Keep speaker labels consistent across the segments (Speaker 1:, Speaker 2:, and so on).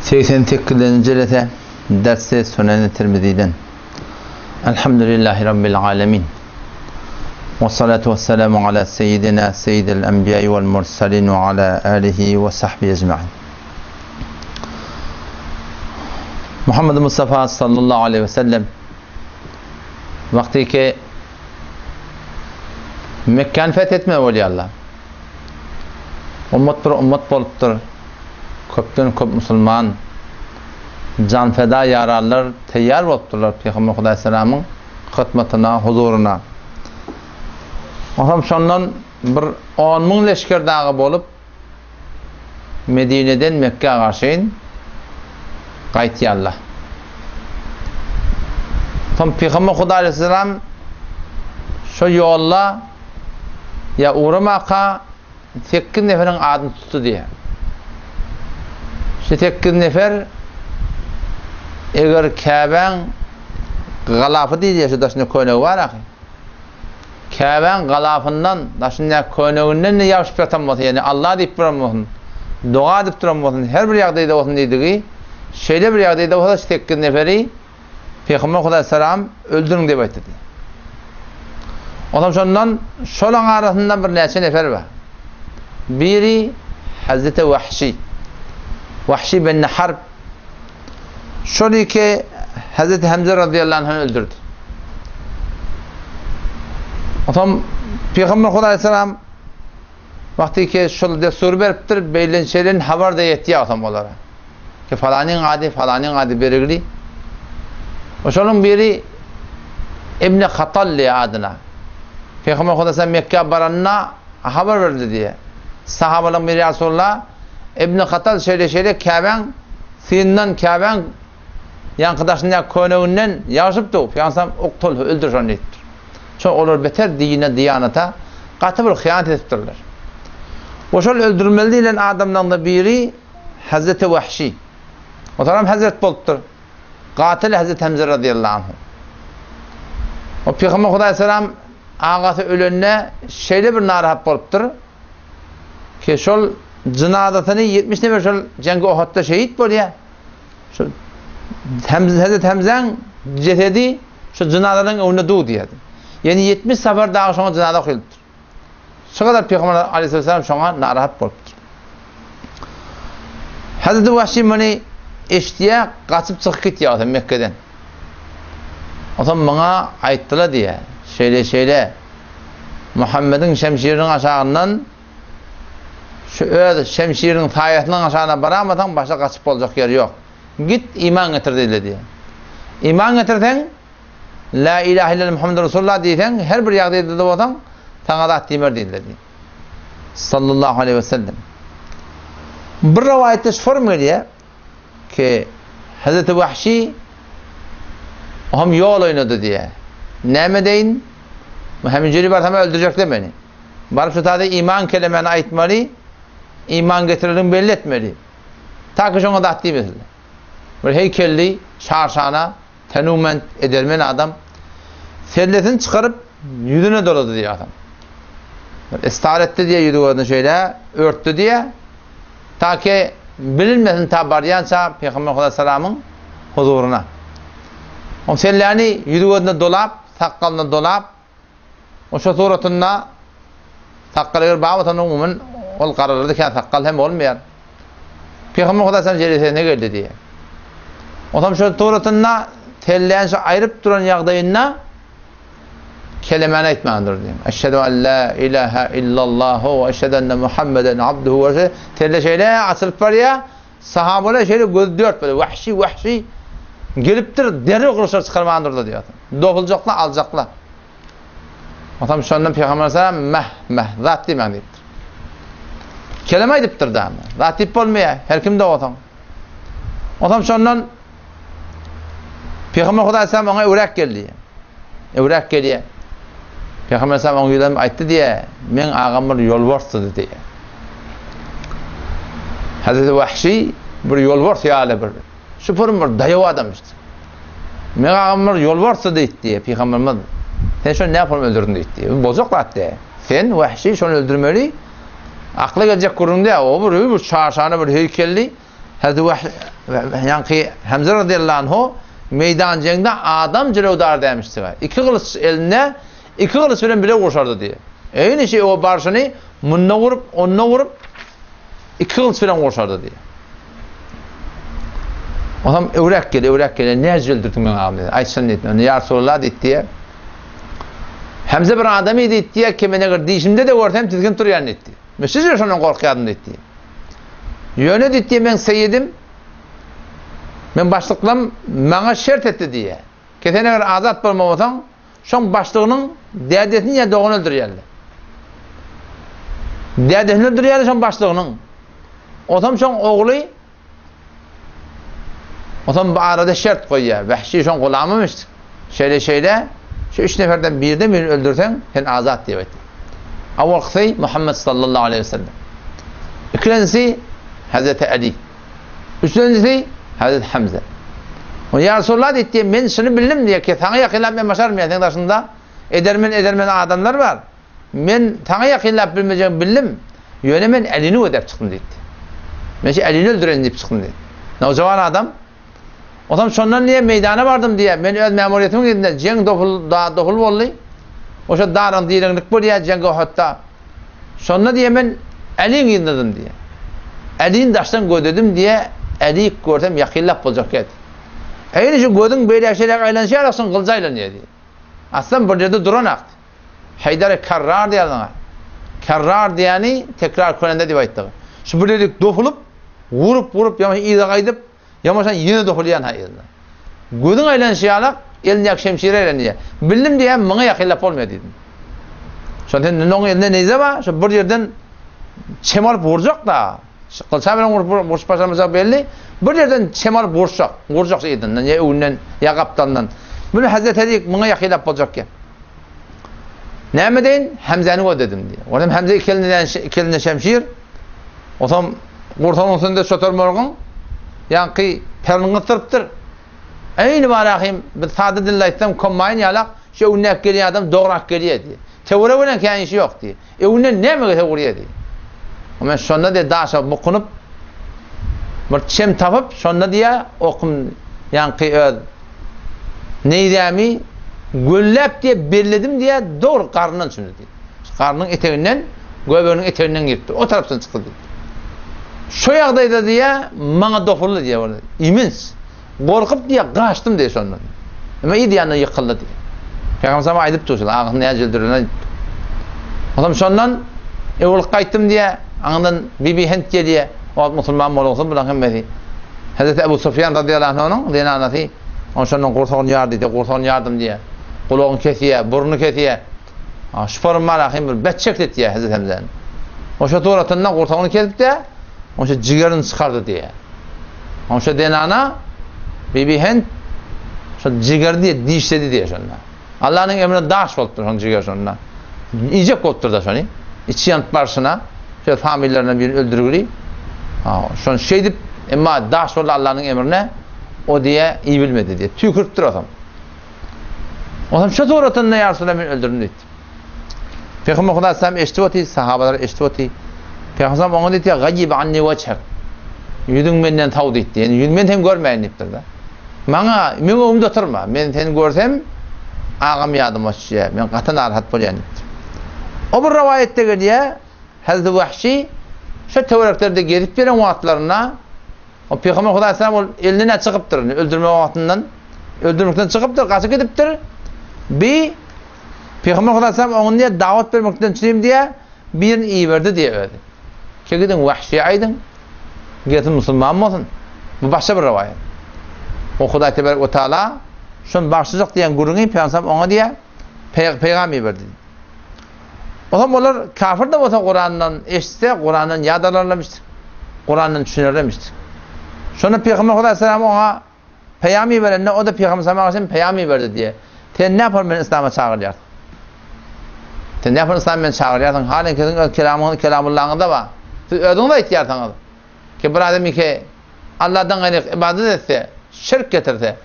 Speaker 1: 88. Lete dersi Sunen-i Tirmizi'den. Elhamdülillahi Rabbil alemin. Ve salatu ve selamu ala seyyidina seyyidil enbiyai vel mursalin ve ala alihi ve sahbihi ecma'in. Muhammed Mustafa sallallahu aleyhi ve sellem vakti ki Mekke'ni fethetme Allah. Ummet boluptur. Köpten köp musulman can feda yararlar teyyar bolupturlar Peygamber Hudaý salamyň hytmatyna, huzuruna. Otam şondan bir 10 000 leşker dağı bolup Medine'den Mekke'ye garşyň gaýtýarlar. Tam Peygamber Hudaý salam şo ýolla ya uğramaka 8 neferin adyny tutdy diýär. 8 nefer eger Käbäň galafy diýýär, daşyna köynegi bar aky. Käbäň galafyndan daşyna köynegininden ýaşyp ýatanmasy, ýani Allah diýip duranmasyn, dua diýip duranmasyn, her bir ýagdaýda bolsun diýdigi. Şeýle bir ýagdaýda bolsa 8 neferi Peygamber Hudaý salam öldürün diýip aýtdy. Ondan şondan şolaň arasynda bir näçe nefer bar. Biri Hazreti Vahşi bin Harb şöyle ki Hazreti Hamza radıyallahu anh'ı öldürdü. Otam Peygamber Hudaý salam vakti ki şöyle destur beripdir, beýlençelerin habar da ýetdi otam olara. Ki falanyň ady berigli. Oşonuň biri İbn Khatalli adyna. Peygamber Hudaý salam Mekke'ye baranna habar berdi diye. Sahabalar biri Rasulullah İbn Khatal şeýle Käbäň synynyň Käbäň ýankydaşyna köneginden ýaşypdy. Peygamber oktul öldür şonu diýdi. Şo olar beter dine diýanata gaty bir hyýanat etipdirler. Oşol öldürmeli diýilen adamdan da biri Hazreti Vahşi. O taram Hazret bolupdyr. Gatil Hazreti Hamza radıyallahu anh. O Peygamber Hudaý salam agaty ölenne şeýle bir narahat bolupdyr. Ki şol cinazatyny 70 nefer şol jengi Uhudda şehit bolýar. Şu Hazret Hamzaň jesedi şu cinazanyň önüne duýdy. Yani 70 sefer daha şoňa cinaza kıldyr. Şu kadar Peygamber aleyhisselam şoňa narahat bolupdyr. Hazreti Vahşi meni eşdiýär, gaçyp çykyp gitýär Mekke'den. Otam maňa aýtdylar diýär. Şeýle Muhammed'in şemşiriniň aşagyndan şu öz şemşiriniň taýatynyň aşagyna baramadan başga gaçyp boljak ýeri ýok. Git iman getir diýildi. İman getirsen la ilahe illallah Muhammedur Resulullah diýsen her bir ýagdaýda da bolan taňa da diýmer diýildi. Sallallahu aleyhi ve sellem. Bir rivayette şform gelýär ki Hazreti Vahşi hem ýol oýnady diýär. Näme deýin? Muhammed jeli bar hem öldürecekler beni. Barıp şu taýda iman kelimeni aýtmaly. İman getirilin belli etmeli. Ta ki şoňa da diýmeli. Bir heykelli, şarşana, tenument edermen adam selletini çıkarıp yüzüne doladı diye adam. İstaretti diye yüzüne şöyle örttü diye ta ki bilinmesin tabaryansa Peygamber Hudaý salamyň huzuruna. O sellerini yüzüne dolap, sakalına dolap o şu suratında sakalı bağlatanın umumun ol qararlarda kan sakal hem olmaýar. Peygamber Hudaý salam jeresine geldi diye. Otam şu suratında tellänçe aýryp duran ýagdaýynda kelimeni aýtmandyr diýim. Eşhedü en la ilahe illallah ve eşhedü enne Muhammeden abduhu ve resulühü. Telle şeýle açylyp barýar. Sahabalar şeýle göz dört böyle vahşi gelipdir, derre guruşlar çykarmandyr diýär. Dopuljaklar, aljaklar. Otam şondan Peygamber salam meh zat diýmän diýipdir. Kelime aýdypdyr da. Zat diýip bolmaýar, her kimde otam. Otam şondan Peygamber Hudaý salam oňa öwrek geldi. Peygamber salam oňa ýylan aýtdy diýe, men agam bir ýolbarsdy diýe. Hazreti Vahşi bir ýolbars ýaly bir. Şu bir daýaw adam işte. Men agam bir ýolbarsdy diýdi Peygamber. Sen şonu näme öldürdün diýdi. Bozok atdy. Sen Vahşi şonu öldürmeli. Akla gelecek kurunda o bir şaşanı bir heykelli Hazreti yani Hamza radıyallahu anhu meydan cengde adam cılevdar demişti. İki kılıç eline, iki kılıç bilen bile koşardı diye. Aynı şey o barşını munna vurup, onunla vurup iki kılıç bilen koşardı diye. Adam övrek gele, ne züldürdün ben abi dedi. Aytsın dedi. Ya Resulullah dedi diye. Hamza bir adamı dedi diye kemene girdi. Şimdi de ortam tizgin duruyan dedi. Mesaj yaşanan korkuyadım dedi. Yöne dedi diye ben seyyedim. Ben başlıklam bana şert etti diye. Ketene kadar azat bulmamadan son başlığının dədetini ya doğunu öldürüyorlar. Dədetini öldürüyorlar son başlığının. Otam son oğlu otam bu arada şert koyuyor. Vahşi son kullanmamıştı. Şeyle şu üç neferden birini öldürsen sen azat diye. Avval kısay Muhammed sallallahu aleyhi ve sellem. İkincisi Hazreti Ali. Üçüncüsü Hazreti Hamza. O ya Resulullah dedi ben şunu bildim diye ki sana yakınlap ben başarım ya senin başında edermen adamlar var. Ben sana yakınlap bilmeyeceğim bildim. Yöne ben elini ödep çıktım dedi. Ben şey elini öldüren deyip çıktım dedi. O zaman adam o zaman sondan niye meydana vardım diye ben öz memuriyetime gittim. Cenk dokul vallahi. O şey darın diyelenlik bu diye cenk hatta. Sonra diye ben elini indirdim diye. Elini daştan gödedim diye eli gördüm yakınlap olacak dedi. Aynı şu gödün böyle şeyler aylanışacaksın kılcayla niye diye. Aslında bir yerde duran aktı. Haydar-ı karrar diyorlar. Karrar diyeni tekrar Kur'an'da diye ayettiği. Şu böyle dokulup vurup yamaşan iyi de kaydıp yamaşan yine dokulayan hayırlar. Gödün aylanışacaksın elini yak şemşireyle diye. Bildim diye bana yakınlap olmuyor dedim. Sonra onun elinde neyse var? Şu bir yerden çemal vuracak da. Kılsa bilen vuruş başlamayacak belli. Bir yerden çemal vuracak şeyden, ya öğünden, ya kaptandan. Bunu Hazreti Ali bana yakınlap olacakken. Ne deyin? Hamza'nı o dedim diye. Orada Hamza iki eline şemşir. O zaman kurtanın üstünde sötör morgun. Yani ki perlini tırptır. Aynı var akıyım. Bir sade dille etsem konmayın yalak. Şu önüne geliyor adam doğrak geliyor diye. Tevure öyle kendi işi yok diye. Önüne ne mi tevuriye diye. Ama sonra diye daha sonra bukunup bir çem tapıp sonra diye okum yani ki neydemi güllep diye belledim diye doğru karnından sürdü diye. Karnının eteğinden göbeğinin eteğinden gitti. O taraftan çıktı diye. Şu yağdaydı diye bana dofurlu diye orada. İmins. Korkup diye kaçtım diye sonra. Ama iyi diye yıkıldı diye. Peygamber sana aydıp tutuştu. Ağzını yazıldırına. O zaman sondan evlilik kayıttım diye anından Bibi Hint geliyor. O Müslüman olursa bırakın mezi. Hazreti Ebu Sufyan radıyallahu anh'ın dini anlatı. Onun sonundan kurtağın yardı diye, kurtağın yardım diye. Kulağın kesiye, burnu kesiye. Şüpharın malakıyım bir betçek diye Hazreti Hamza'nın. O şu tuğratından kurtağını kesip de o şu ciğerini çıkardı diye. O şu dini ana Bibi Hint şu ciğer diye dişledi diye sonra. Allah'ın emrine daş oldu şu ciğer sonra. İyice koptur da şunu. İçi yanıp başına şöyle famillerine bir öldürgülü. Şunu şey deyip ama daş oldu Allah'ın emrine o diye iyi bilmedi diye. Tükürttür adam. O zaman şu tuğratını ya Resulallah öldürdüm dedi. Peygamber Aleyhisselam eştivati, sahabalar eştivati. Peygamber ona dedi ya gayib anni veçhek. Yüzün benden tav dedi. Yani yüzün ben seni görmeyin deyiptir da. Bana, ben önümde oturma. Ben seni görsem ağam yadım o şeye. Ben katı narahat bolayan deyiptir. O bir rivayette geliyor. Hazreti Vahşi şu tevreklerde gelip veren vaatlarına o Peygamber Aleyhisselam eline çıkıptır. Öldürme vaatından öldürmekten çıkıptır. Kaçıp gidiptir. Bir Peygamber Aleyhisselam onun diye davet vermekten çıkayım diye birini iyi verdi diye öyle. Ki gidin Vahşi aydın. Gidin Müslüman mı olsun? Bu başka bir rivayet. O Huday Tebarek ve Teala şunu başlayacak diyen gurunu Peygamber ona diye peygamber verdi. O zaman onlar kafir de olsa Kur'an'dan eşitse Kur'an'dan yadalarlamıştır. Kur'an'dan düşünürlemiştir. Sonra Peygamber Aleyhisselam ona peygamber verenle o da Peygamber Aleyhisselam peygamber verdi diye. Sen ne yapar beni İslam'a çağırıyorsun? Sen ne yapar İslam'a beni çağırıyorsun? Halen kesin kelamullah'ında var. Siz ödünü de ihtiyarsanız. Ki bir adam ki Allah'tan gayrı ibadet etse, şirk getirse,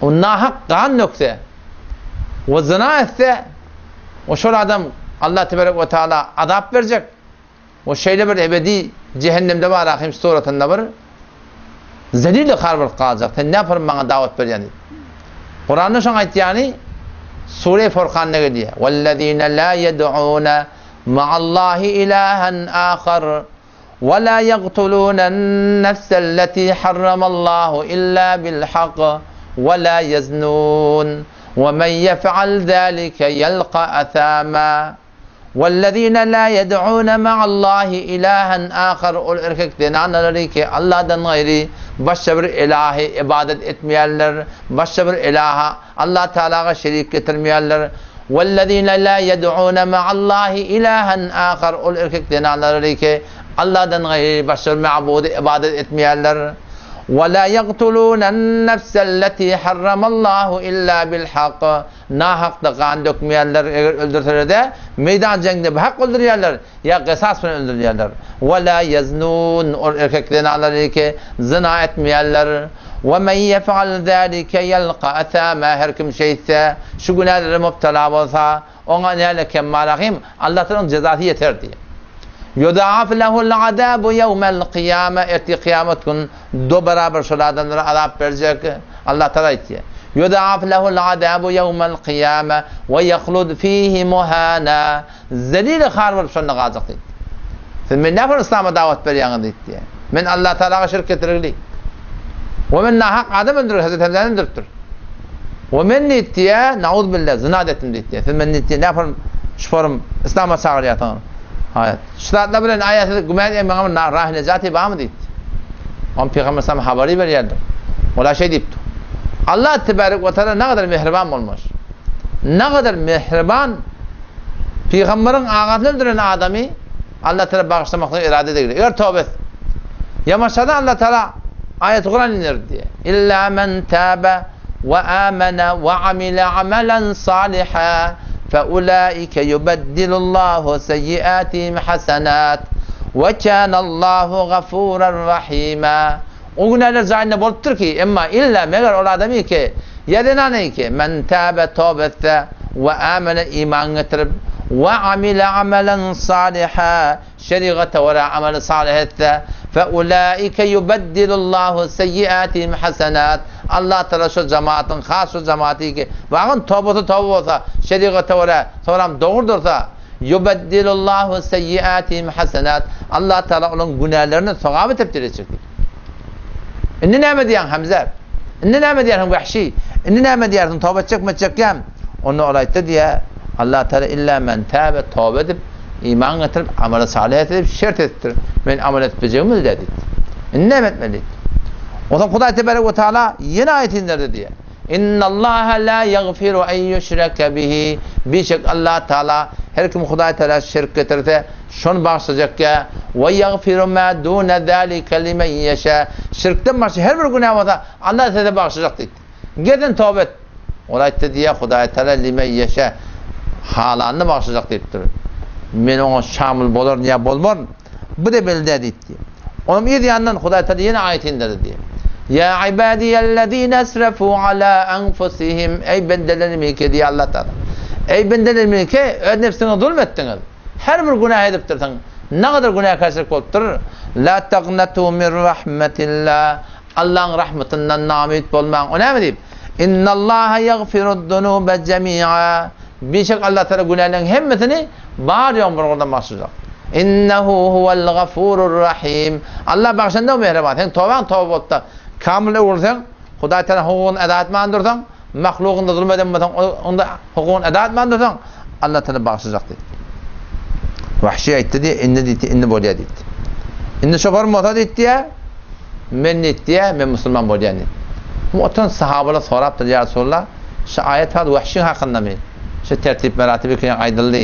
Speaker 1: o nahak kan yoksa, o zina etse, o şöyle adam Allah Tebarek ve Teala azap verecek. O şeyle bir ebedi cehennemde var Rahim suratında var. zelil harbi kalacak. Sen ne yaparım bana davet ver yani. Kur'an'da şan ayet yani Sure-i Furkan'da geliyor. وَالَّذ۪ينَ لَا يَدْعُونَ مَعَ اللّٰهِ إِلَٰهًا آخَرَ وَلَا يَقْتُلُونَ النَّفْسَ الَّتِي حَرَّمَ اللّٰهُ إِلَّا بِالْحَقِّ وَلَا يَزْنُونَ وَمَنْ يَفْعَلْ ذَٰلِكَ يَلْقَ أَثَامًا وَالَّذ۪ينَ لَا يَدْعُونَ مَعَ اللّٰهِ إِلَٰهًا آخَرَ O erkeklerin anları ki Allah'tan gayri başka bir ilahi ibadet etmeyenler, başka bir ilaha Allah Teala'ya şerik getirmeyenler. وَالَّذ۪ينَ لَا يَدْعُونَ مَعَ اللّٰهِ إِلَٰهًا آخَرَ O erkeklerin anları ki Allah'tan gayri başka bir mabudu ibadet etmeyenler. وَلَا يَقْتُلُونَ النَّفْسَ الَّتِي حَرَّمَ اللّٰهُ إِلَّا بِالْحَقِّ Nahakta kan dökmeyenler eğer öldürseler de meydan cengde hak öldürüyorlar ya kısas öldürüyorlar. وَلَا يَزْنُونَ O erkeklerin anları ki zina etmeyenler. وَمَنْ يَفْعَلْ ذَٰلِكَ يَلْقَ أَثَامًا Her kim şeyse şu günahlara müptela olsa ona neyle kemmalahim Allah'tan cezası yeter diye. يُضَاعَفْ لَهُ الْعَذَابُ يَوْمَ الْقِيَامَةِ Erti kıyamet gün do beraber şulardanlara azap verecek Allah Teala diye. يُضَاعَفْ لَهُ الْعَذَابُ يَوْمَ الْقِيَامَةِ وَيَخْلُدْ ف۪يهِ مُهَانًا Zelil harbi sonuna kalacak diye. Sen ben ne yapar İslam'a davet veriyorsun diye. Ben Allah Teala'ya şirk getirirli. وَمَنْ نَحَقْ adam öldürür Hazreti Hamza'nı öldürtür. وَمَنْ nittiye naud billah zina ettim diye. Sen ben nittiye ne yaparım şufarım İslam'a çağırıyor tamam. Hayır. Şuratla bilen ayeti güvenliğe bana rahine zati bağ mı deyip. On Peygamber sana haberi veriyordu. Ola şey deyipti. Allah Tebarek ve Teala ne kadar mihriban olmuş. Ne kadar mihriban Peygamberin ağasını öldüren adamı Allah Teala bağışlamakla irade ediyor. Eğer tövbe et. Yamaçada Allah Teala ayet Kur'an inir diye. İlla men tâbe ve âmene ve amile amelen saliha فَاُولَٰئِكَ يُبَدِّلُ اللّٰهُ سَيِّئَاتِهِمْ حَسَنَاتٍ وَكَانَ اللّٰهُ غَفُورًا رَحِيمًا O günahlar zahine boluptur ki emma illa meğer o adamı ki yerine ne ki men tâbe tövbette ve amene iman getirip ve amile amelen saliha şerigate ve amel salihette فَاُولَٰئِكَ يُبَدِّلُ اللّٰهُ سَيِّئَاتِهِمْ حَسَنَاتٍ Allah Teala şu cemaatin, has şu cemaati ki bakın tövbeti tövbe olsa şerigate ve sonra doğurdursa يُبَدِّلُ اللّٰهُ سَيِّئَاتِهِمْ حَسَنَاتٍ Allah Teala onun günahlarını sevaba tebdil edecek. İnni ne diyen Hamza? İnni ne diyen Vahşi? İnni ne diyen tövbe çekmeyecekken? Onu olaydı diye Allah Teala illa men tâbe tövbe edip iman getirip amel salih edip şert ettir. Ben amel etmeyeceğimi dedi. İnni ne etmeli? O zaman Huda Tebarek ve Teala yeni ayetinde diye. İnna Allah la yaghfiru en yushraka bihi. Birçok Allah Teala her kim Huda Teala şirk getirirse şunu bağışlayacak ya ve yaghfiru ma dun zalika limen yasha. Şirkten başka her bir günah varsa Allah size bağışlayacak dedi. Gidin tövbe et. Olaydı diye Huda Teala limen yasha halanını bağışlayacak dedi. Men ona şamil bolur ya bolmur. Bu da belli dedi. Onun bir yandan Huda Teala yeni ayetinde dedi. Ya ibadiyellezine esrafu ala enfusihim ey bendelerimi ki diye Allah Teala. Ey bendelerimi ki nefsine zulmettiniz. Her bir günah edip dursan ne kadar günah karşılık olup durur. La taqnatu min rahmetillah. Allah'ın rahmetinden namit olmayın. O ne mi deyip? İnnallaha yaghfirud dunube cemi'a. Birçok Allah Teala günahların hemmesini bağır yağmurlardan mahsusacak. İnnehu huvel gafurur rahim. Allah bağışında o mehreban. Sen tövbe oldu. Kamil olursan, Huda Teala hukukunu eda etmeyen dursan, mahlukunda zulmedemezsen, onda hukukunu eda etmeyen dursan, Allah Teala bağışlayacak dedi. Vahşi ayette diye, inni bolya dedi. İnni şoför motor dedi diye, men Müslüman bolya dedi. Muhtemelen sahabeler soraptır ya Resulullah, şu ayet var vahşi hakkında mı? Şu tertip meratibi ki aydınlı.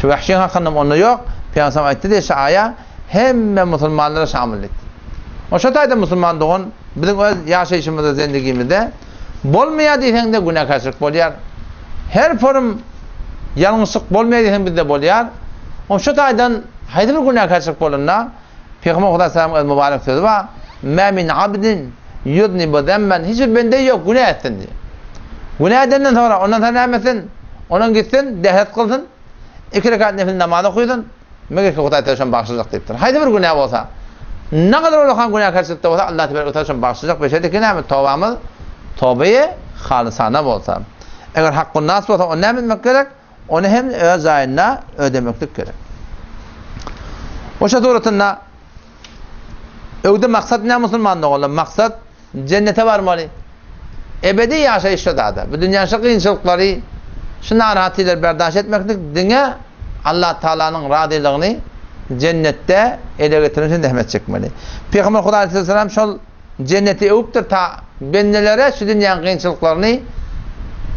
Speaker 1: Şu vahşi hakkında mı? Onu yok. Peygamber ayette diye şu ayet hem Müslümanlara şamil etti. O şatayda Müslüman doğun, bizim yaşayışımızda, zendegimizde bolmaya diysen de günah karşılık boluyar. Her form yanlışlık bolmaya diysen bizde boluyar. O şataydan haydi bir günah karşılık bolunna Peygamber Huda Sallam mübarek sözü var. Ma min abdin yudnibu zemmen hiçbir bende yok günah etsin diye. Günah edenden sonra ondan sonra emesin, onun gitsin, dehet kılsın, 2 rekat nefil namazı okuysun, Meğer ki Huda Teala bağışlayacak deyiptir. Haydi bir günah olsa Ne kadar olakan günahkarçılıkta olsa Allah Teala utanışın bağışlayacak bir şeydir ki ne mi? Tövbamız tövbeye halisana olsa. Eğer hakkın nasıl olsa onu ne etmek gerek? Onu hem öz ayına ödemeklik gerek. O şartında öde maksat ne Müslümanlık olur? Maksat cennete varmalı. Ebedi yaşayış şurada. Bu dünyanın şu kıyınçılıkları, şu narahatıyla berdاشت etmeklik dünya Allah Teala'nın radilığını cennette ele getirirsin dehmet çekmeli. Peygamber Huda Aleyhisselam şol cenneti övüptür ta bennelere şu dünyanın kıyınçılıklarını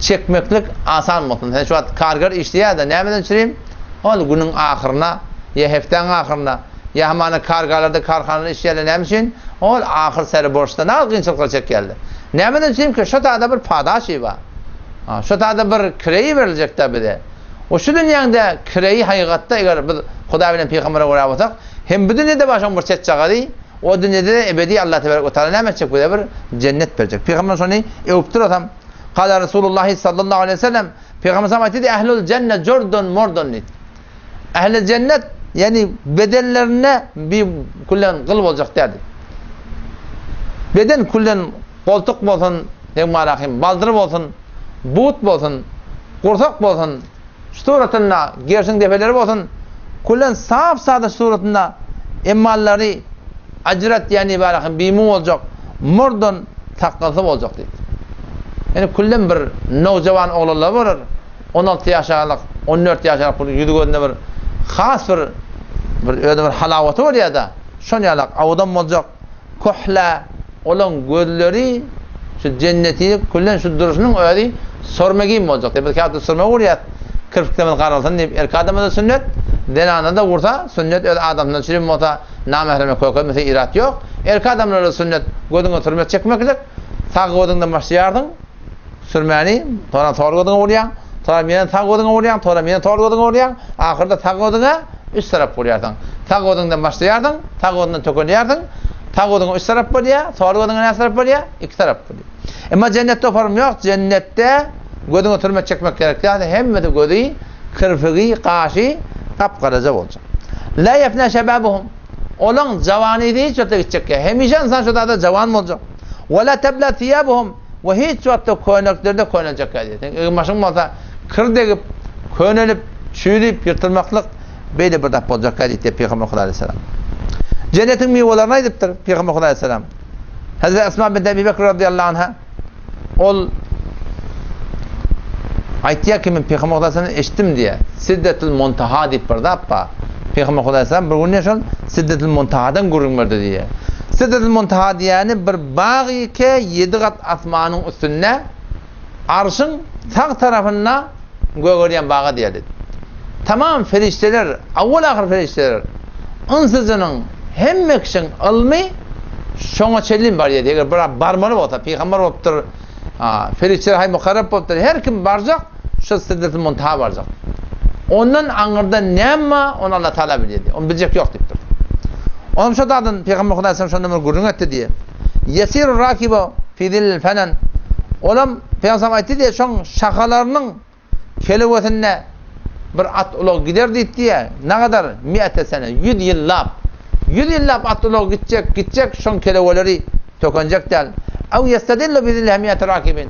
Speaker 1: çekmeklik asan olsun. Şu an kargar işliyor da nemeden çüreyim? Ol günün ahırına, ya heften ahırına, ya hemen kargalarda karhanın işleyen ne için? Ol ahır seri borçta ne kıyınçılıklar çek geldi. Nemeden çüreyim ki şu da bir padaşı var. Şu da bir kireyi verilecek tabi de. O şu dünyada kireyi hakikatte eğer biz Huda bilen Peygamber'e uğrayasak hem bu dünyada başın bir çetçağı değil, o dünyada da ebedi Allah Teala ne edecek bu da bir cennet verecek. Peygamber sonra övüptür adam. Kâle Resulullah sallallahu aleyhi ve sellem Peygamber sallallahu aleyhi ve sellem ehlul cennet jordun mordun nit. Ehl-i cennet yani bedenlerine bir kullen kılb olacak derdi. Beden kullen koltuk olsun, baldır olsun, buğut olsun, kursak olsun, suratında gerçin defeleri olsun, kullen saf sade suratında emmalları acret yani bimu olacak, mordun takkası olacak dedi. Yani kullen bir novcavan oğlanlar var, 16 yaşalık, 14 yaşalık bir yüzü gözünde bir khas bir halavatı var ya da şonyalık avudan olacak, kuhla olan gözleri şu cenneti kullen şu duruşunun öyle sormagim olacak. Tabi kağıtta sorma var ya kırpıklamın karalsın deyip erkek adamı da sünnet denana da vursa sünnet öyle adamdan çirim olsa namahreme koyuyor mesela irat yok. Erkek adamlara sünnet gözün oturmaya çekmeklik sağ gözünden başlayardın sürmeni sonra sağ gözüne vuruyan sonra menen sağ gözüne vuruyan sonra menen sağ gözüne vuruyan ahırda sağ gözüne üst taraf vuruyardın. Sağ gözünden başlayardın sağ gözünden tökülüyardın sağ gözüne üst taraf vuruyor sağ gözüne ne taraf vuruyor iki taraf vuruyor. Ama cennette o form yok. Cennette gözün oturma çekmek gerek. Yani hem de gözü, kırpığı, kaşı kapkaraca olacak. La yefne şebabuhum. Olan cevani değil hiç öte gidecek ya. Hem insan şu da cevan mı olacak? Ve la tebla thiyabuhum. Ve hiç öte koynaklarda koynacak yani. Maşın olsa kır deyip, koynelip, çüyleyip, yırtılmaklık böyle bir dap olacak diye Peygamber Aleyhisselam. Cennetin meyveleri neydiptir Peygamber Aleyhisselam? Hazreti Esma bint Ebi Bekir radıyallahu anha ol aytiya ki men Peygamber Aleyhisselam'ı eşittim diye Siddetul Muntaha deyip bir dappa Peygamber Aleyhisselam bir gün yaşan Siddetul Muntaha'dan görünmedi diye. Siddetul Muntaha diyeni bir bağı ki 7 kat asmanın üstünde arşın sağ tarafına görüyen bağı diye dedi. Tamam ferişteler, avval ahir ferişteler ınsızının hem mekşin ilmi şoňa çelim bar ýerde eger bir barmaly bolsa peýgamber bolupdyr ferişteler hay mukarrab bolupdyr her kim barjak şu Siddetul Muntaha barjak ondan aňyrda näme onu Allah Taala bilýär onu biljek ýok diýipdir onun şu dadan peýgamber Hudaýsam şonda bir gurrun etdi diýe yesir rakibu fi zil fanan olam peýgamber aýtdy diýe şoň şakalarynyň kelewetine bir at ulak gider diýdi ne kadar 100 sene 100 ýyllap 100 yıllap atılog gidecek şon keleveleri tökenecek del. Ev yestedillu bizil hemiyet rakibin.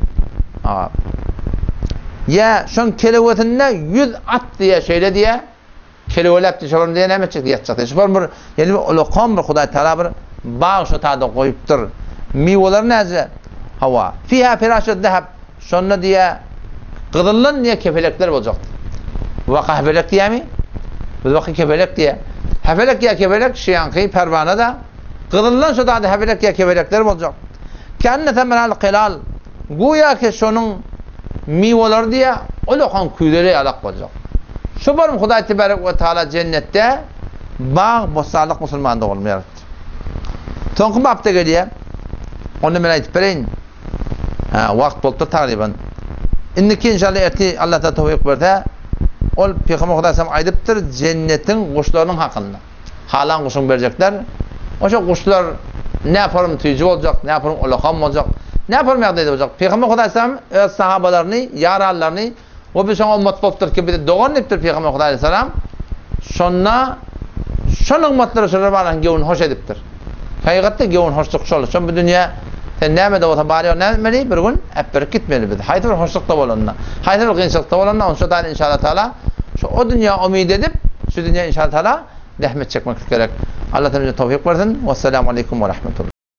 Speaker 1: Ya şon kelevetinde 100 at diye şeyle diye kelevelep diye şorum diye nemet çıktı yatacak. Şoför bir yani ulaqam bir Hudaý Taala bir bağ şu taada koyupdur. Miweler näze? Hava. Fiha firashu zahab. Şonda diye qızıllan diye kefelekler bolacak. Wa kahvelek diýemi? Biz waqy kefelek diye Hefelek ya kefelek şiyankı pervana da kızıllan şu da hefelek ya kefelekler olacak. Kenne temenal qilal guya ki şonun miweler diye olokan küyleri alak olacak. Şu barım Hudaý Tebarek ve Taala cennette bağ bosallık musulmanda olmayar. Tonku bapta geliye onu men aytip bereyin. Wagt bolupdy takriban. Indiki inşallah erti Allah da tawfik berse ol Peygamber Hudaýsam aýdypdyr cennetin guşlarynyň hakynda. Halan guşun berjekler. Oşo guşlar näparum tüýji boljak, näparum ulaqam boljak, näparum ýagdaýda boljak. Peygamber Hudaýsam öz sahabalaryny, ýarallaryny o bir şoň ummat bolupdyr ki bir dogan dipdir Peygamber Hudaýsam. Şonna şonuň ummatlary şolar baran gewün hoş edipdir. Haqiqatda gevun hoşluk şol. Şol bu dünya sen näme de bolsa bari nämeli bir gün äpberip gitmeli biz. Haýdy bir hoşlukda bolanna. Haýdy bir gynçylykda bolanna onu da inşallah taala şu o dünya umid edip şu dünya inşallah taala rahmet çekmek gerek. Allah Teala tawfik versin. Vesselamu aleyküm ve rahmetullah.